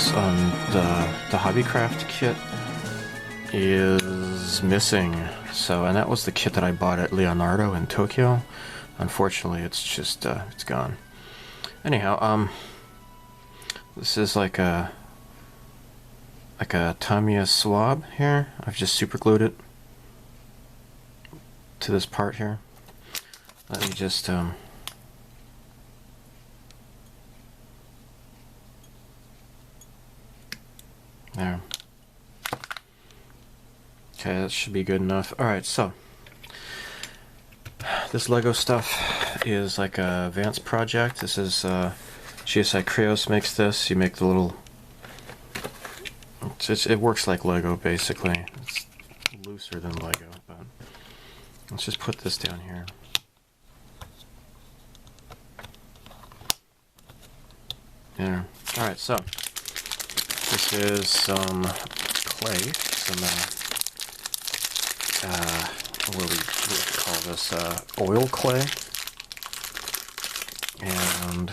buttons on the Hobbycraft kit is missing. So, and that was the kit that I bought at Leonardo in Tokyo. Unfortunately, it's just it's gone. Anyhow, this is like a Tamiya swab here. I've just super glued it to this part here. Let me just there. Okay, that should be good enough. Alright, so this Lego stuff is like a advanced project. This is GSI Krios makes this. You make the little... it works like Lego, basically. It's looser than Lego, but let's just put this down here. There. Alright, so this is some clay, some what do we call this? Oil clay. And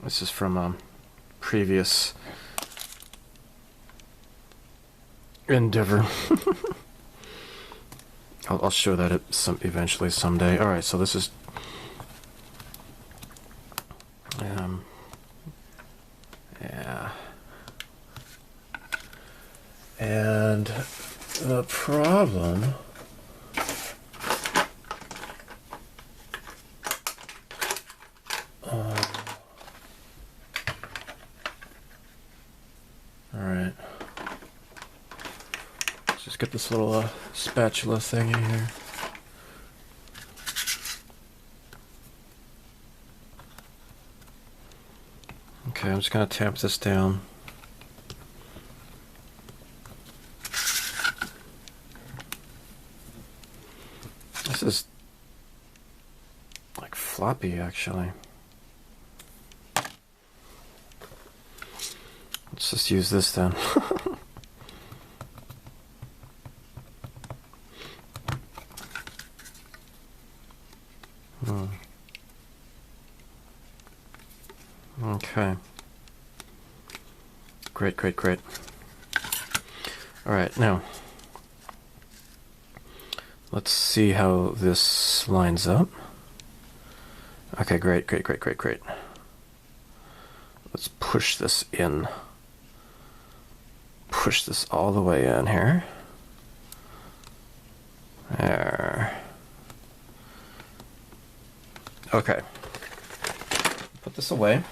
this is from a previous endeavor. I'll show that eventually someday. All right, so this is yeah, and the problem alright, let's just get this little spatula thing in here. Okay, I'm just going to tamp this down. This is like floppy, actually. Let's just use this then. Okay. Great, great, great. All right, now let's see how this lines up. Okay, great, great, great, great, great. Let's push this in. Push this all the way in here. There. Okay. Put this away.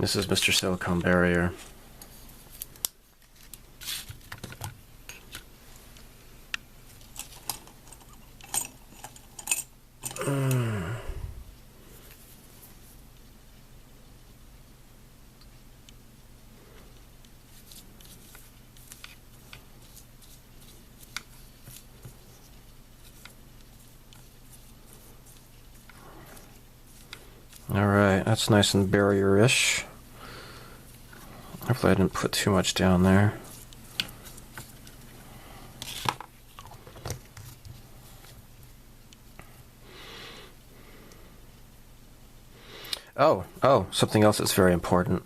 This is Mr. Silicone barrier. Alright, that's nice and barrier-ish. Hopefully I didn't put too much down there. Oh, something else that's very important.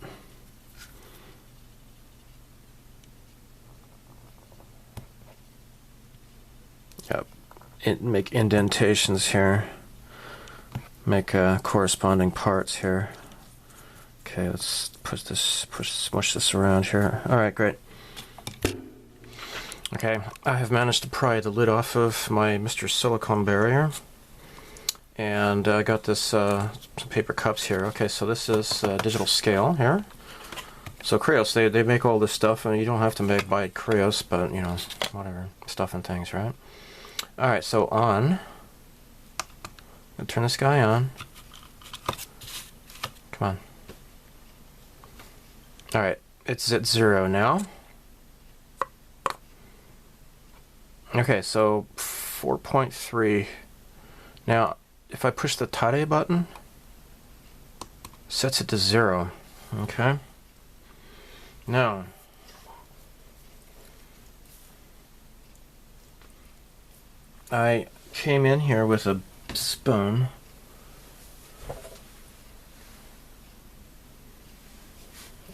Yep. Make indentations here. Make corresponding parts here. Okay, let's smush this around here. Alright, great. Okay, I have managed to pry the lid off of my Mr. Silicone barrier. And I got this some paper cups here. Okay, so this is digital scale here. So Krios, they make all this stuff, and you don't have to buy Krios, but you know, whatever, stuff and things, right? Alright, so on. I'm gonna turn this guy on. Come on. Alright, it's at 0 now. Okay, so 4.3. Now, if I push the Tade button, sets it to 0. Okay. Now, I came in here with a spoon.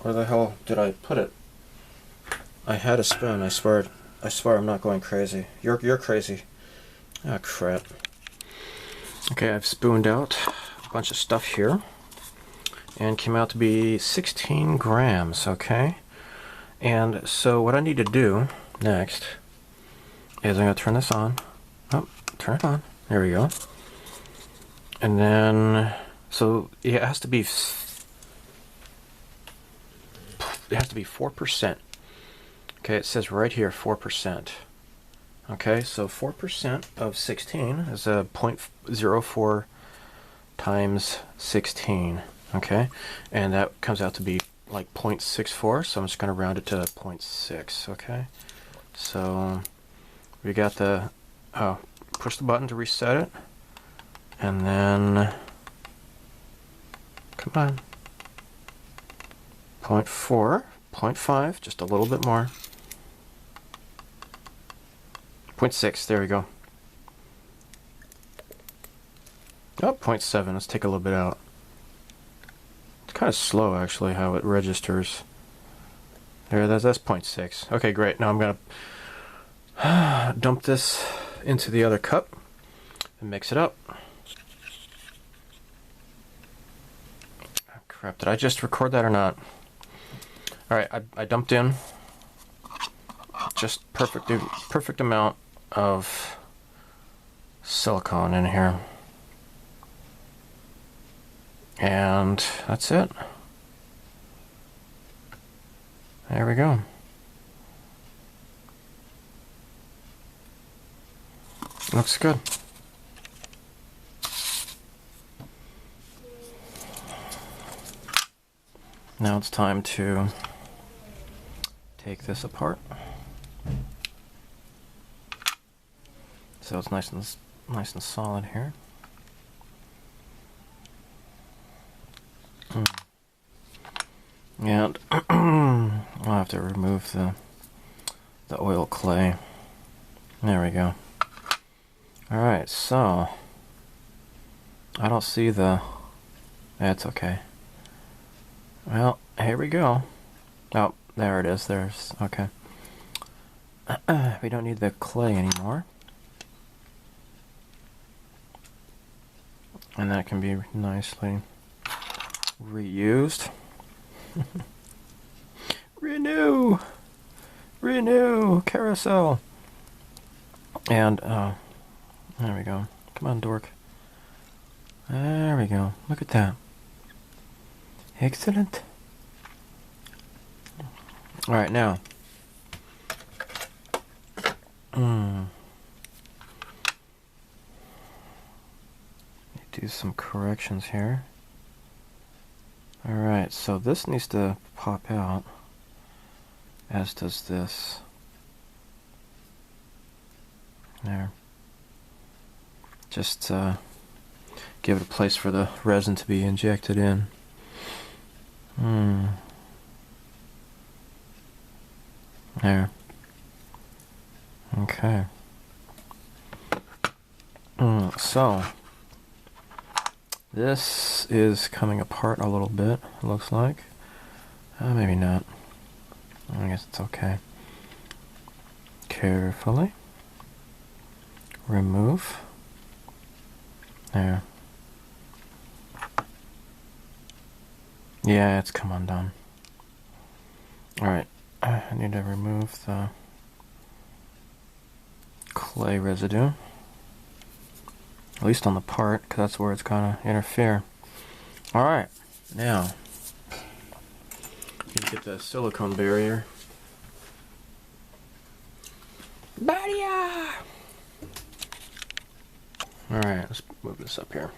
Where the hell did I put it? I had a spoon. I swear I'm not going crazy. You're crazy. Ah, crap. Okay, I've spooned out a bunch of stuff here, and came out to be 16 grams. Okay, and so what I need to do next is I'm going to turn this on. Oh, turn it on. There we go. And then, so it has to be 4%. Okay, it says right here 4%. Okay, so 4% of 16 is a 0.04 times 16. Okay, and that comes out to be like 0.64, so I'm just going to round it to 0.6. Okay, so we got the, push the button to reset it, and then, come on, 0.4, 0.5, just a little bit more. 0.6, there we go. Oh, 0.7, let's take a little bit out. It's kind of slow, actually, how it registers. There, that's 0.6. Okay, great. Now I'm going to dump this into the other cup and mix it up. Oh, crap, did I just record that or not? Alright, I dumped in just perfect amount of silicone in here. And that's it. There we go. Looks good. Now it's time to take this apart. So it's nice and solid here. And I'll have to remove the oil clay. There we go. Alright, so I don't see the... That's okay. Well, here we go. Oh, there it is. There's... Okay. We don't need the clay anymore. And that can be nicely reused. Renew! Carousel! And, there we go. Come on, dork. There we go. Look at that. Excellent. Alright, now. Do some corrections here. Alright, so this needs to pop out, as does this. There. Just give it a place for the resin to be injected in. There. Okay. So, this is coming apart a little bit, it looks like. Maybe not. I guess it's okay. Carefully remove. There. Yeah, it's come undone. Alright, I need to remove the clay residue. At least on the part, because that's where it's going to interfere. Alright, now, you get the silicone barrier. Barrier! Alright, let's move this up here.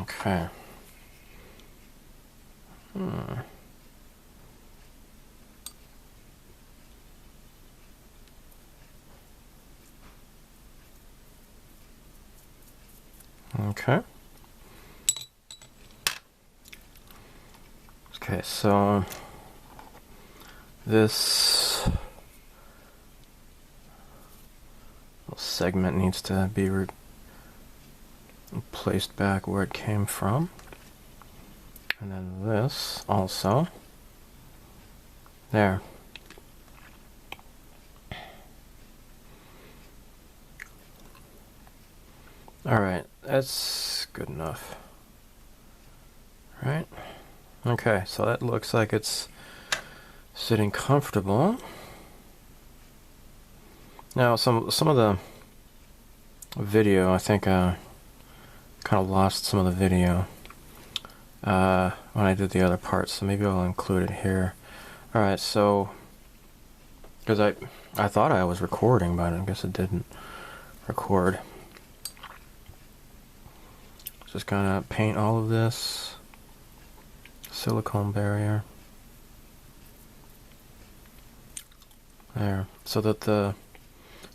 Okay. Okay. Okay, so segment needs to be placed back where it came from. And then this also. There. Alright, that's good enough. Right? Okay, so that looks like it's sitting comfortable. Now, some of the video, I think kind of lost some of the video when I did the other parts, so maybe I'll include it here. Alright, so, because I thought I was recording, but I guess it didn't record. Just kind of paint all of this silicone barrier there, so that the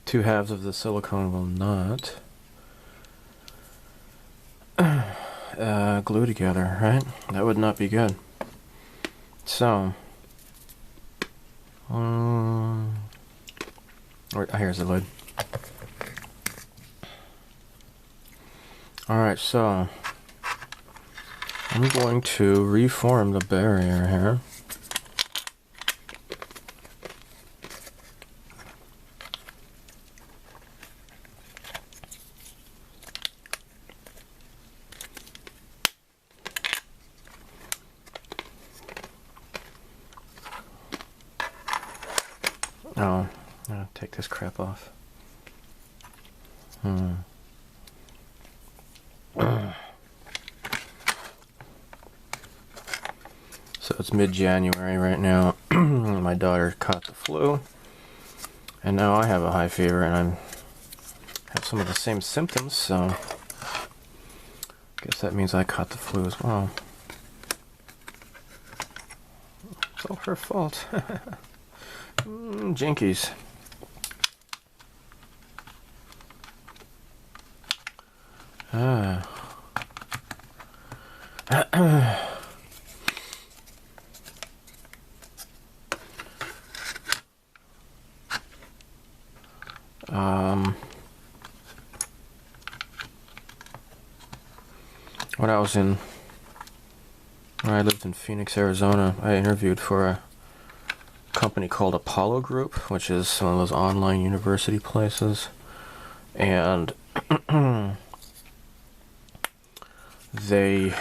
two halves of the silicone will not glue together, right? That would not be good. So, here's the lid. Alright, so I'm going to reform the barrier here. Oh, I'll take this crap off. So it's mid-January right now. My daughter caught the flu, and now I have a high fever, and I have some of the same symptoms, so I guess that means I caught the flu as well. It's all her fault. Jinkies. When I lived in Phoenix, Arizona, I interviewed for a company called Apollo Group, which is one of those online university places, and they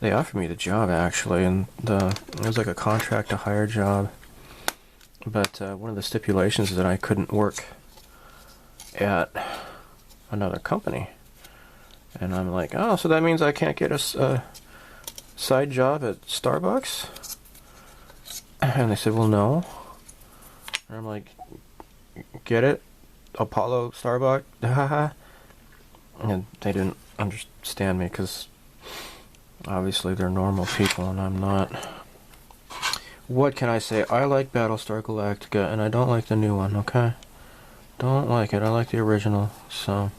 offered me the job actually, and it was like a contract to hire job, but one of the stipulations is that I couldn't work at another company. And I'm like, oh, so that means I can't get a side job at Starbucks? And they said, well, no. And I'm like, get it? Apollo, Starbucks? And they didn't understand me because obviously they're normal people and I'm not. What can I say? I like Battlestar Galactica and I don't like the new one, okay? Don't like it. I like the original, so...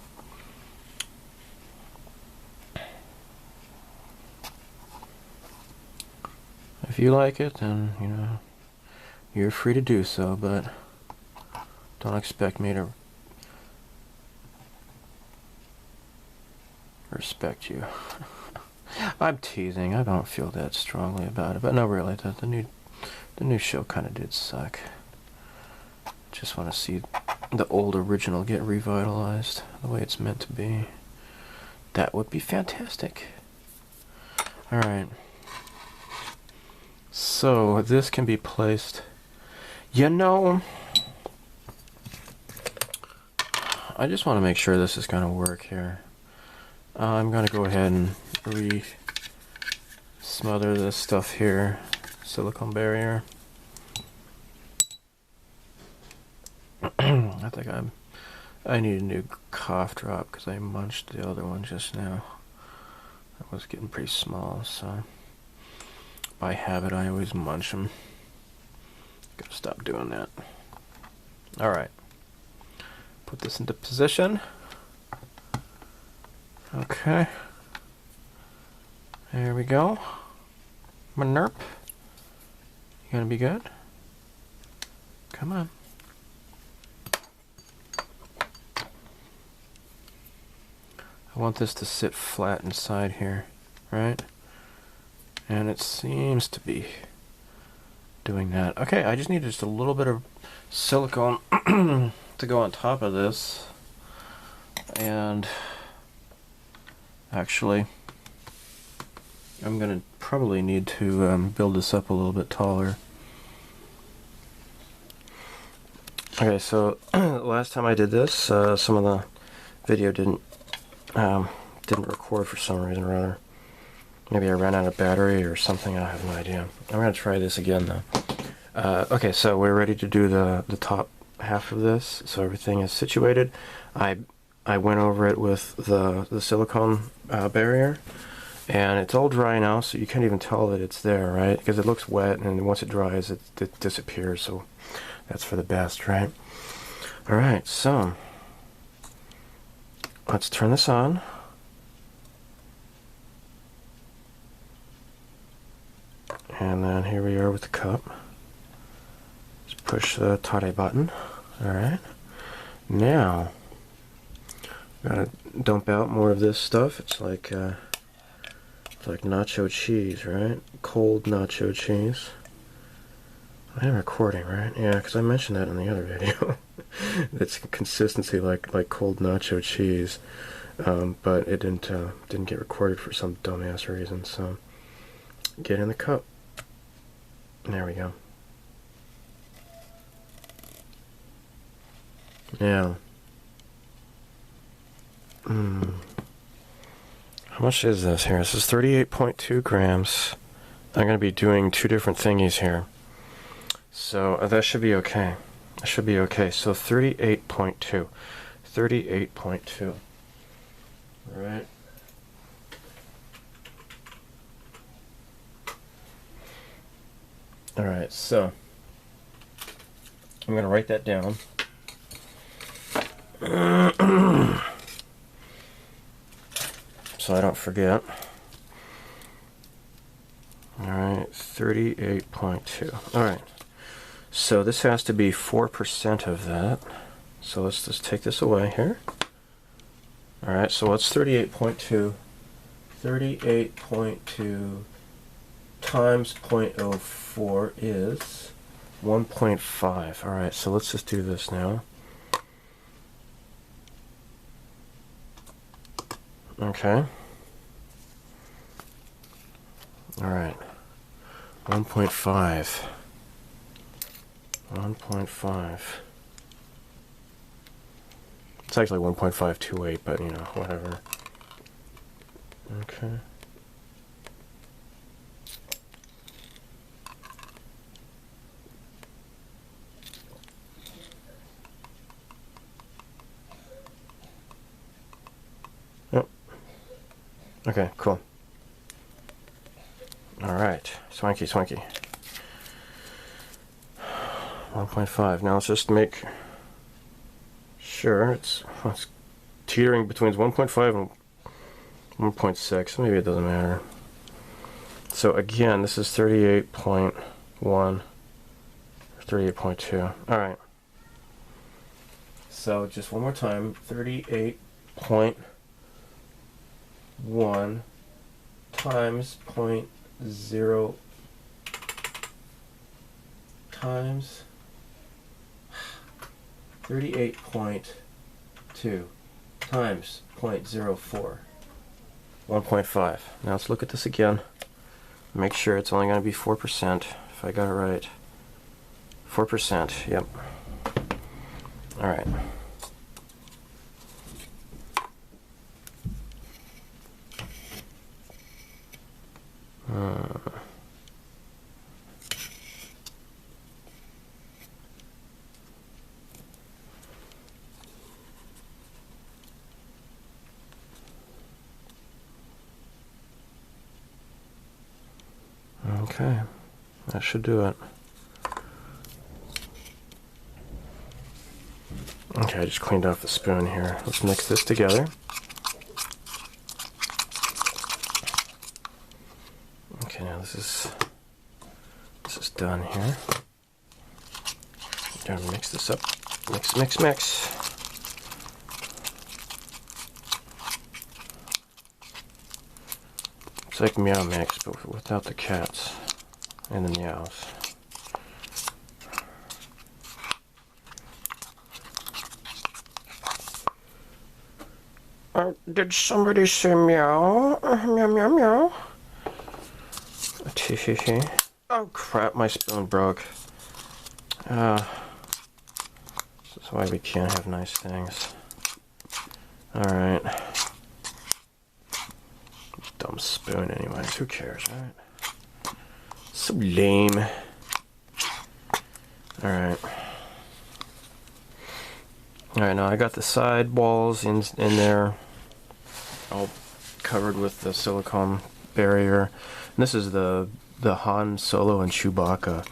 If you like it, then, you know, you're free to do so, but don't expect me to respect you. I'm teasing. I don't feel that strongly about it, but no, really, the new show kind of did suck. Just want to see the old original get revitalized the way it's meant to be. That would be fantastic. All right. So this can be placed, you know, I just want to make sure this is going to work here. I'm going to go ahead and smother this stuff here, silicone barrier. I think I need a new cough drop because I munched the other one just now. That was getting pretty small, so... By habit, I always munch them. Gotta stop doing that. Alright. Put this into position. Okay. There we go. Nerp. You gonna be good? Come on. I want this to sit flat inside here, right? And it seems to be doing that. Okay, I just need just a little bit of silicone to go on top of this. And actually, I'm going to probably need to build this up a little bit taller. Okay, so last time I did this, some of the video didn't record for some reason or other. Maybe I ran out of battery or something, I have no idea. I'm going to try this again though. Okay, so we're ready to do the top half of this, so everything is situated. I went over it with the silicone barrier, and it's all dry now, so you can't even tell that it's there, right? Because it looks wet, and once it dries, it disappears, so that's for the best, right? Alright, so let's turn this on. And then here we are with the cup. Just push the tare button. Alright. Now, gotta dump out more of this stuff. It's like nacho cheese, right? Cold nacho cheese. I am recording, right? Yeah, because I mentioned that in the other video. It's consistency like cold nacho cheese, but it didn't get recorded for some dumbass reason. So get in the cup. There we go. Now, how much is this here? This is 38.2 grams. I'm going to be doing two different thingies here. So that should be okay. That should be okay. So 38.2. 38.2. Alright. Alright, so I'm going to write that down. So I don't forget. Alright, 38.2. Alright. So this has to be 4% of that. So let's just take this away here. Alright, so what's 38.2? 38.2 times 0.04 is 1.5. Alright, so let's just do this now. Okay. Alright. 1.5. 1.5. It's actually 1.528, but you know, whatever. Okay. Yep. Okay, cool. Alright, swanky, swanky. 1.5. Now let's just make sure it's teetering between 1.5 and 1.6. Maybe it doesn't matter. So again, this is 38.1, 38.2. Alright. So just one more time, 38.1 times 0.0 times 38.2 times 0.04. 1.5. Now let's look at this again. Make sure it's only going to be 4%, if I got it right. 4%, yep. Alright. Okay, that should do it. Okay, I just cleaned off the spoon here. Let's mix this together. Okay, now this is done here. Gotta mix this up. Mix, mix, mix. It's like Meow Mix, but without the cats and the meows. Did somebody say meow? Meow, meow, meow. Oh crap, my spoon broke. This is why we can't have nice things. Alright. Dumb spoon anyways, who cares, right? So lame. Alright. Alright, now I got the side walls in there, all covered with the silicone barrier. And this is the Han Solo and Chewbacca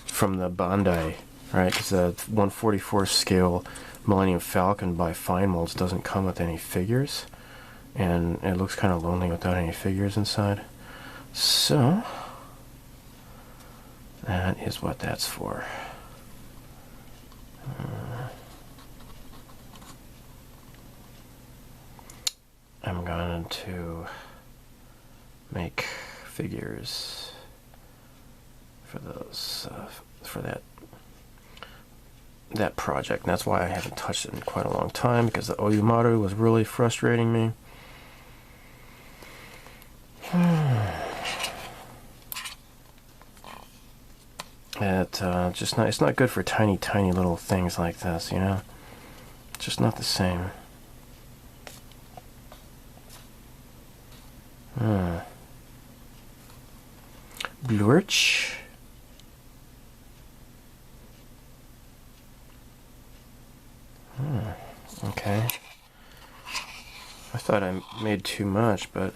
from the Bandai, right? Because the 1/44 scale Millennium Falcon by Fine Molds doesn't come with any figures, and it looks kind of lonely without any figures inside. So that is what that's for. I'm going to make figures for those for that project, and that's why I haven't touched it in quite a long time, because the Oyumaru was really frustrating me. It's not good for tiny little things like this, you know. It's just not the same. Blurch. Okay. I thought I made too much, but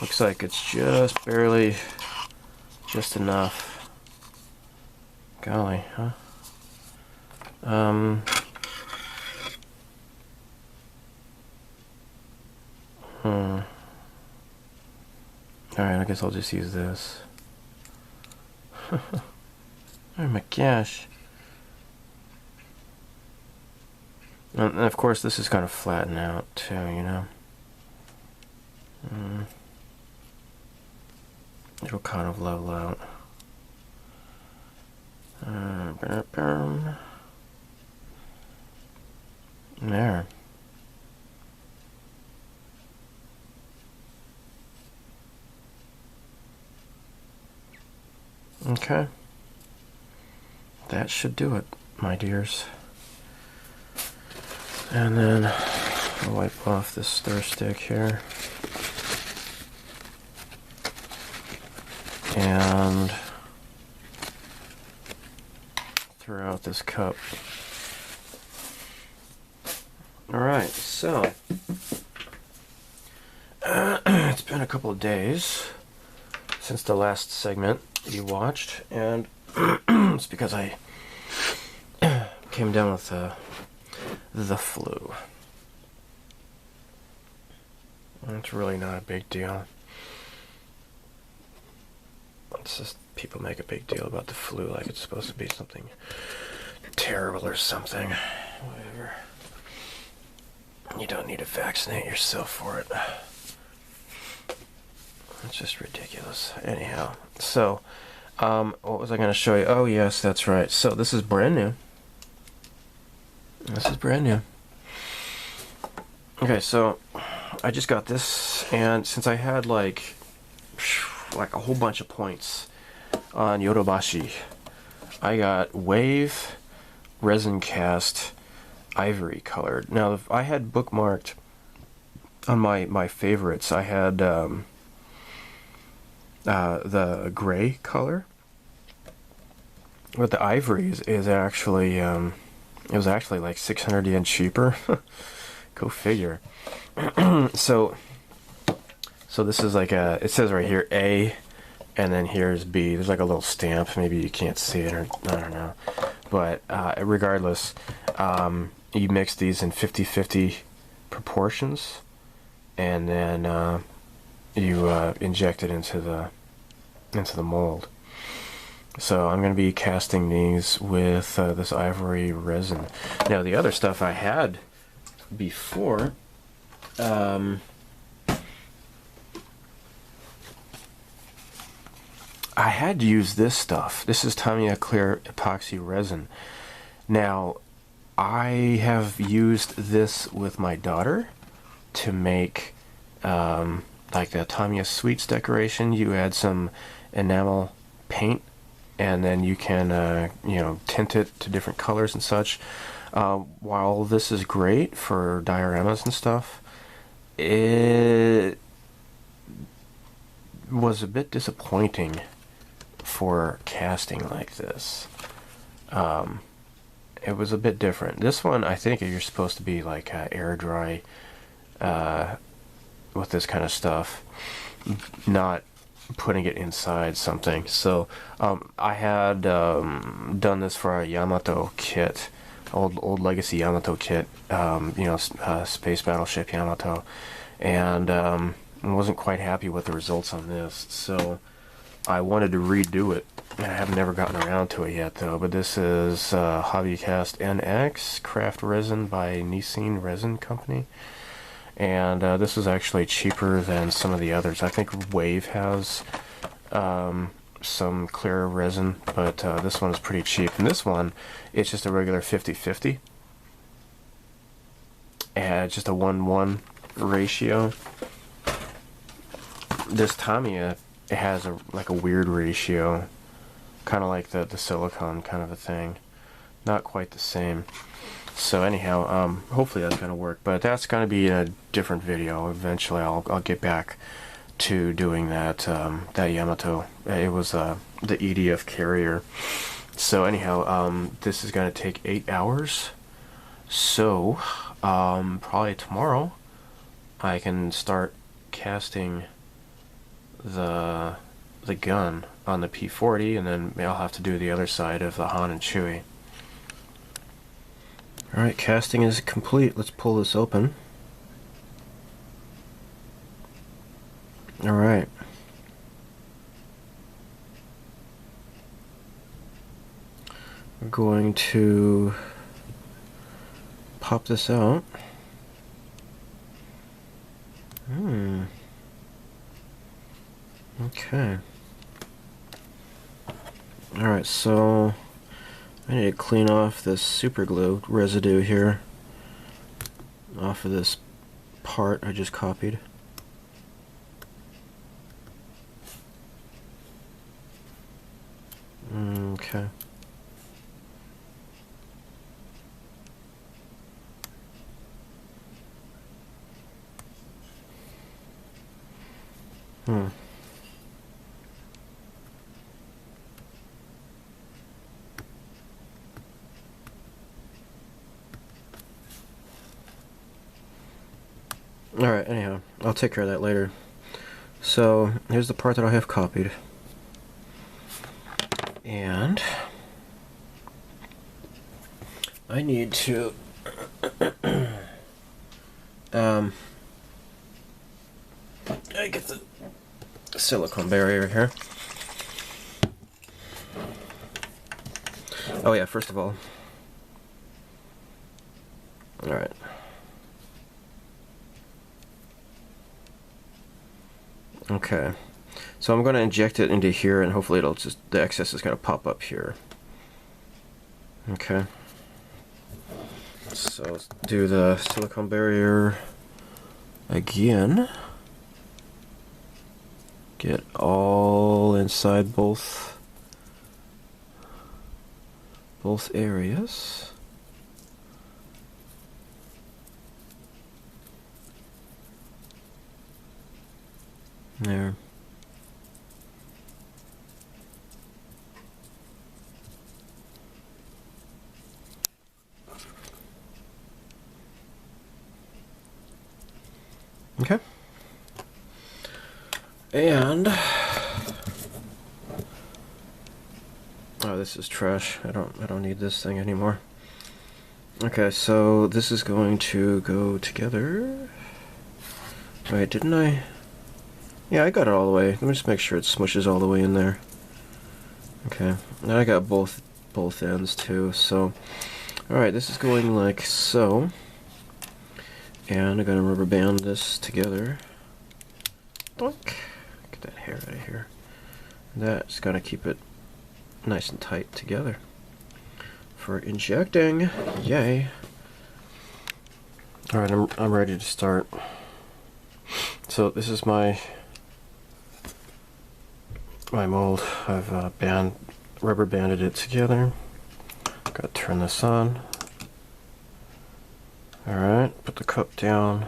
looks like it's just barely, just enough. Golly, huh? Alright, I guess I'll just use this. Oh my gosh. And of course this is kind of flatten out too, you know. It'll kind of level out. There. Okay. That should do it, my dears. And then I'll wipe off this stir stick here. And throw out this cup. Alright, so it's been a couple of days since the last segment you watched, and it's because I came down with the flu. It's really not a big deal. It's just people make a big deal about the flu like it's supposed to be something terrible or something. Whatever. You don't need to vaccinate yourself for it. It's just ridiculous. Anyhow, so what was I going to show you? Oh yes, that's right. So this is brand new. This is brand new. Okay, so I just got this, and since I had like a whole bunch of points on Yodobashi, I got Wave Resin Cast Ivory colored. Now, I had bookmarked on my favorites. I had the gray color, but the ivory is actually it was actually like 600 yen cheaper. Go figure. So this is like it says right here A, and then here's B. There's like a little stamp. Maybe you can't see it, or I don't know. But regardless, you mix these in 50-50 proportions, and then you inject it into the mold. So I'm going to be casting these with this ivory resin. Now the other stuff I had before, I had to use this stuff. This is Tamiya Clear Epoxy Resin. Now, I have used this with my daughter to make like the Tamiya Sweets decoration. You add some enamel paint, and then you can you know, tint it to different colors and such. While this is great for dioramas and stuff, it was a bit disappointing for casting like this. It was a bit different. This one, I think you're supposed to be like air dry with this kind of stuff, not putting it inside something. So I had done this for a Yamato kit, old legacy Yamato kit, you know, space battleship Yamato, and wasn't quite happy with the results on this. So I wanted to redo it. I have never gotten around to it yet, though. But this is Hobbycast NX Craft Resin by Nissin Resin Company, and this is actually cheaper than some of the others. I think Wave has some clear resin, but this one is pretty cheap. And this one, it's just a regular 50-50, and just a 1:1 ratio. This Tamiya, it has like a weird ratio, kind of like the Silicone kind of a thing. Not quite the same. So anyhow, hopefully that's gonna work. But that's gonna be in a different video. Eventually, I'll get back to doing that that Yamato. It was the EDF carrier. So anyhow, this is gonna take 8 hours. So probably tomorrow I can start casting the gun on the P-40, and then I'll have to do the other side of the Han and Chewie. Alright, casting is complete. Let's pull this open. Alright. We're going to pop this out. Okay. Alright, so I need to clean off this super glue residue here off of this part I just copied. Okay. Alright, anyhow, I'll take care of that later. So, here's the part that I have copied. And I need to I get the silicone barrier here. Oh yeah, first of all. Alright. Okay, so I'm going to inject it into here, and hopefully it'll just, the excess is going to pop up here. Okay, so let's do the silicone barrier again. Get all inside both areas. There. Okay. And oh, this is trash. I don't need this thing anymore. Okay, so this is going to go together. Wait, didn't I? Yeah, I got it all the way. Let me just make sure it smushes all the way in there. Okay, now I got both ends too. So, all right, this is going like so, and I'm gonna rubber band this together. Doink. Get that hair out of here. That's got to keep it nice and tight together for injecting. Yay. Alright, I'm ready to start. So this is my mold. I've rubber banded it together. Got to turn this on. Alright, put the cup down.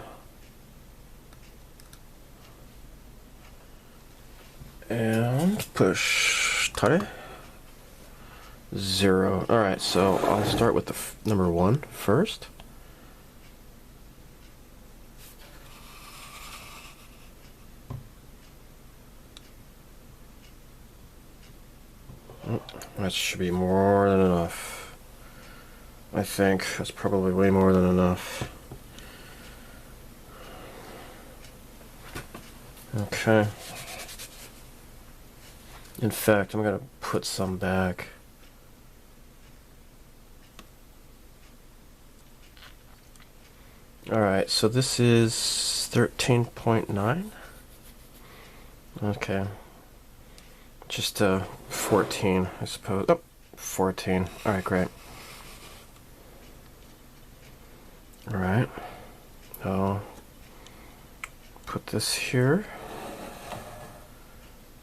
And push. Tare. 0. Alright, so I'll start with the number 1 first. That should be more than enough. I think that's probably way more than enough. Okay. In fact, I'm going to put some back. Alright, so this is 13.9. Okay. Just 14, I suppose. Oh, 14. Alright, great. Alright. I'll put this here.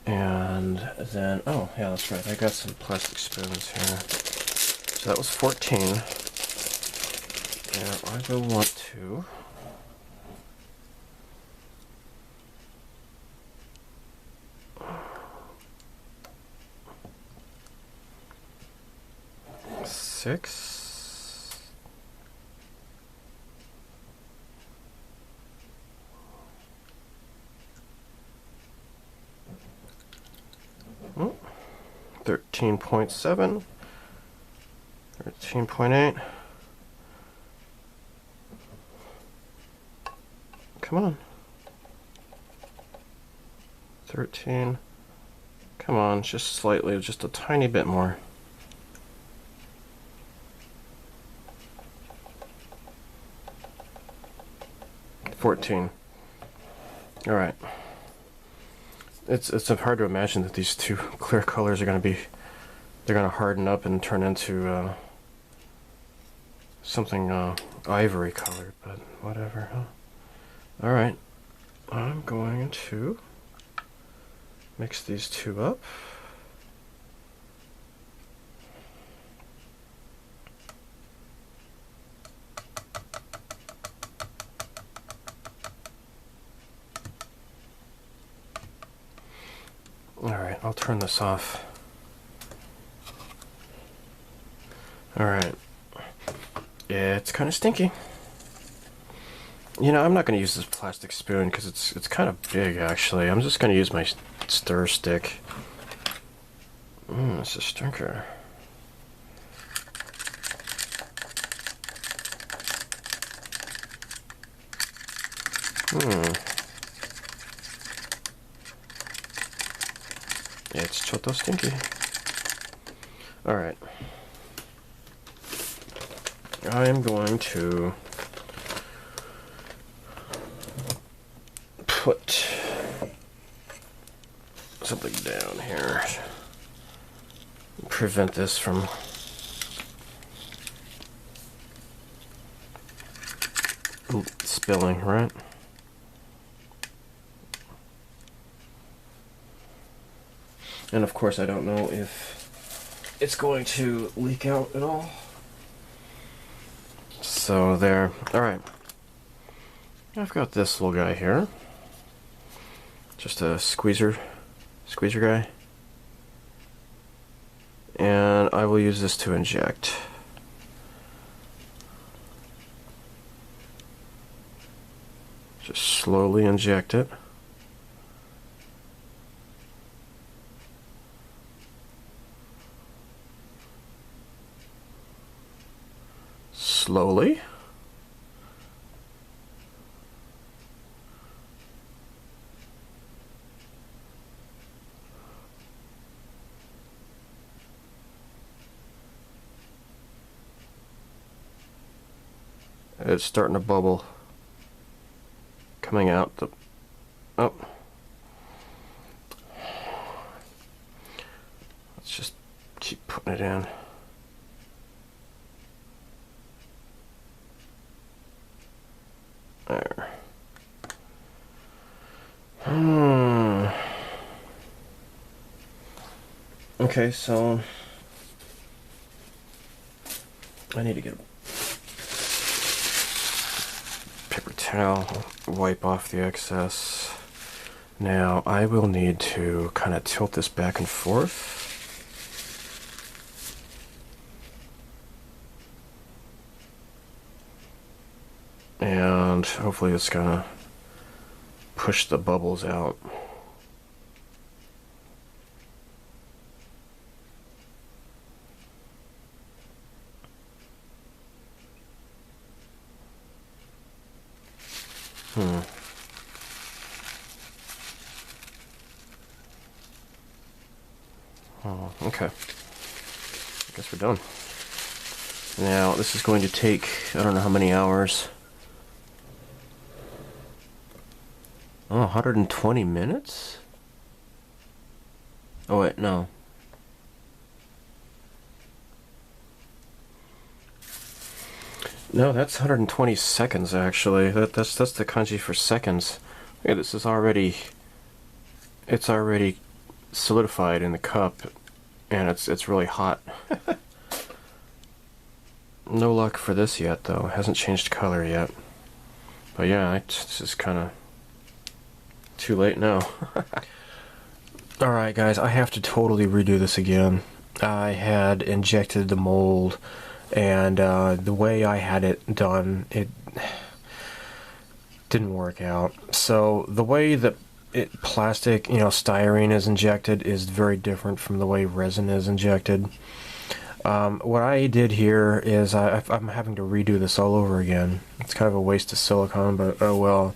And then, oh, yeah, that's right. I got some plastic spoons here. So that was 14. And I will want to six. Oh, 13.7. 13.8. Come on. 13. Come on, just slightly, just a tiny bit more. $14. All right. It's hard to imagine that these two clear colors are going to be, they're going to harden up and turn into something ivory colored, but whatever, huh? All right. I'm going to mix these two up. Alright, I'll turn this off. Alright. Yeah, it's kind of stinky. You know, I'm not going to use this plastic spoon because it's kind of big, actually. I'm just going to use my stir stick. It's a stinker. It's choto stinky. Alright. I am going to put something down here. Prevent this from spilling, right? And of course I don't know if it's going to leak out at all. So there. Alright. I've got this little guy here. Just a squeezer guy. And I will use this to inject. Just slowly inject it. Slowly. It's starting to bubble. Coming out the... Oh. putting it in. There. Okay, so I need to get a paper towel, wipe off the excess. Now I will need to kind of tilt this back and forth. And hopefully it's gonna push the bubbles out. Oh, okay. I guess we're done. Now, this is going to take, I don't know how many hours. Oh, 120 minutes? Oh, wait, no. No, that's 120 seconds, actually. That's the kanji for seconds. Yeah, this is already... It's already solidified in the cup, and it's really hot. No luck for this yet, though. It hasn't changed color yet. But yeah, it's just kind of too late now. Alright guys, I have to totally redo this again. I had injected the mold, and the way I had it done, it didn't work out. So the way that plastic, styrene is injected is very different from the way resin is injected. What I did here is I'm having to redo this all over again. It's kind of a waste of silicone, but oh well.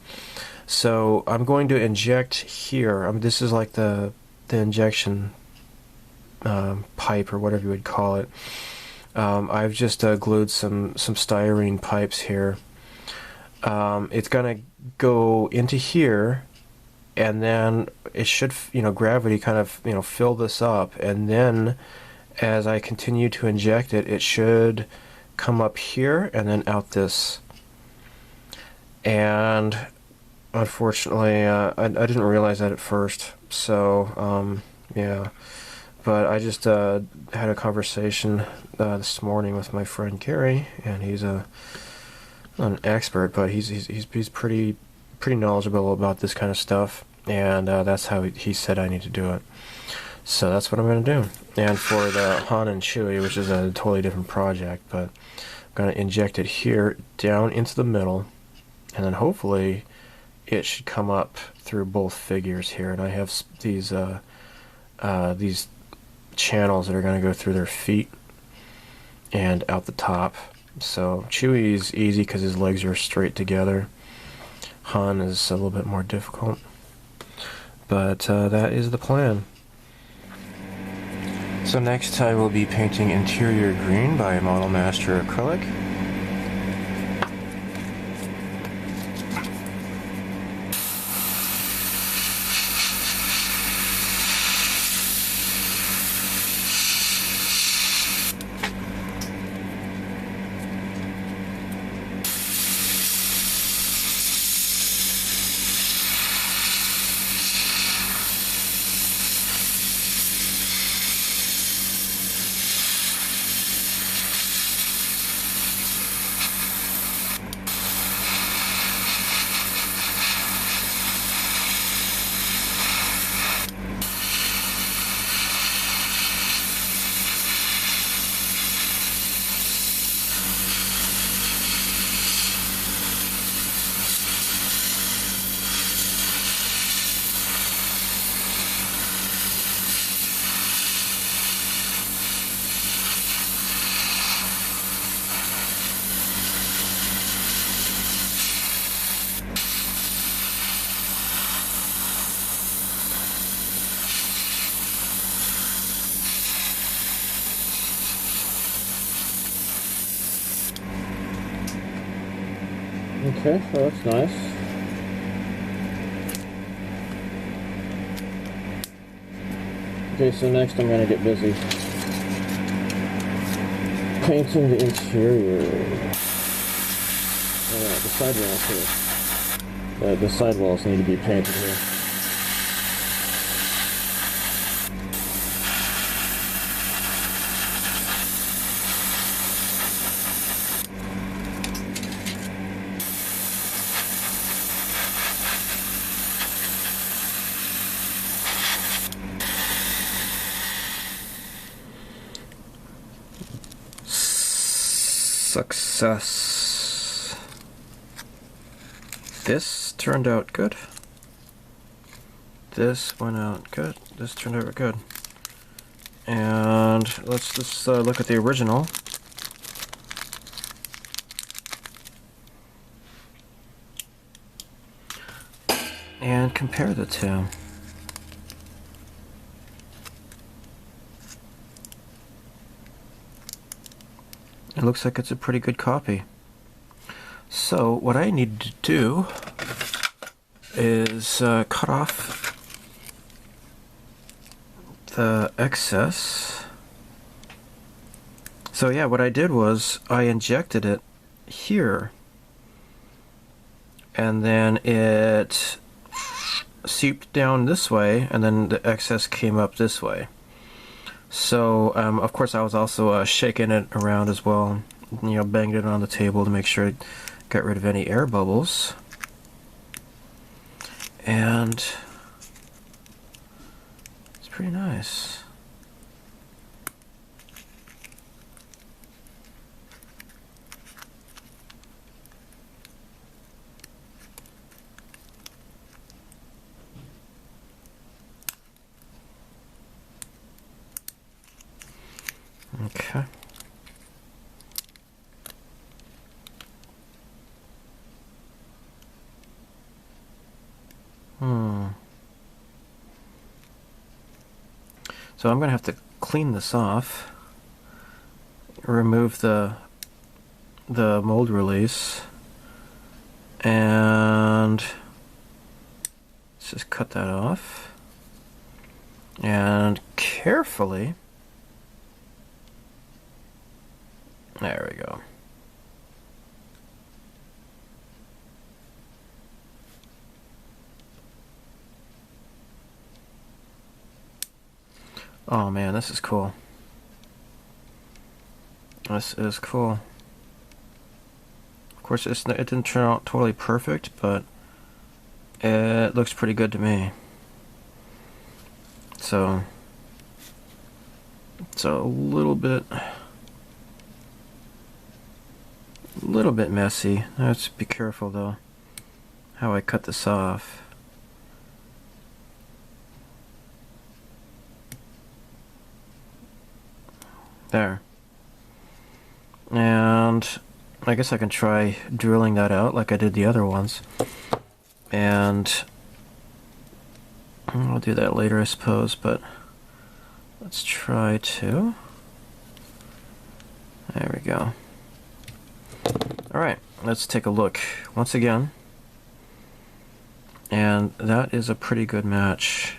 So I'm going to inject here. This is like the injection pipe, or whatever you would call it. I've just glued some styrene pipes here. It's gonna go into here, and then it should, gravity kind of, fill this up, and then as I continue to inject it, it should come up here and then out this. And unfortunately, I didn't realize that at first, so yeah. But I just had a conversation this morning with my friend Gary, and he's not an expert, but he's pretty knowledgeable about this kind of stuff, and that's how he said I need to do it. So that's what I'm going to do. And for the Han and Chewy, which is a totally different project, but I'm going to inject it here down into the middle, and then hopefully it should come up through both figures here. And I have these channels that are going to go through their feet and out the top. So Chewy's easy because his legs are straight together. Han is a little bit more difficult, but that is the plan. So next I will be painting Interior Green by Model Master Acrylic. Okay, well that's nice. Okay, so next I'm going to get busy. painting the interior. The sidewalls here. The sidewalls need to be painted here. Success. This turned out good. This went out good. This turned out good. And let's just look at the original. And compare the two. It looks like it's a pretty good copy. So what I need to do is cut off the excess. So yeah, what I did was I injected it here, and then it seeped down this way, and then the excess came up this way. So, of course, I was also shaking it around as well, you know, banged it on the table to make sure it got rid of any air bubbles. And it's pretty nice. Okay. So I'm going to have to clean this off, remove the mold release, and let's just cut that off, and carefully, there we go. Oh man, this is cool. This is cool. Of course, it didn't turn out totally perfect, but it looks pretty good to me. So it's a little bit messy. Let's be careful though how I cut this off. There. And I guess I can try drilling that out like I did the other ones. And I'll do that later, I suppose, but let's try to. There we go. Alright, let's take a look once again. And that is a pretty good match.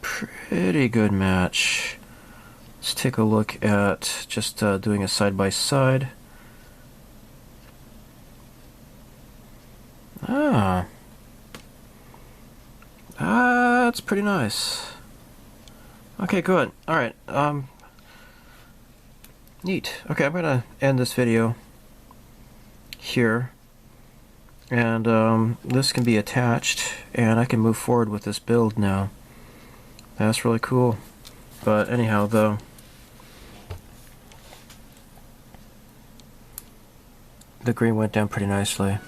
Pretty good match. Let's take a look at just doing a side-by-side. That's pretty nice. Okay, good. Alright, neat. Okay, I'm gonna end this video here. And this can be attached, and I can move forward with this build now. That's really cool. But anyhow, though, the green went down pretty nicely.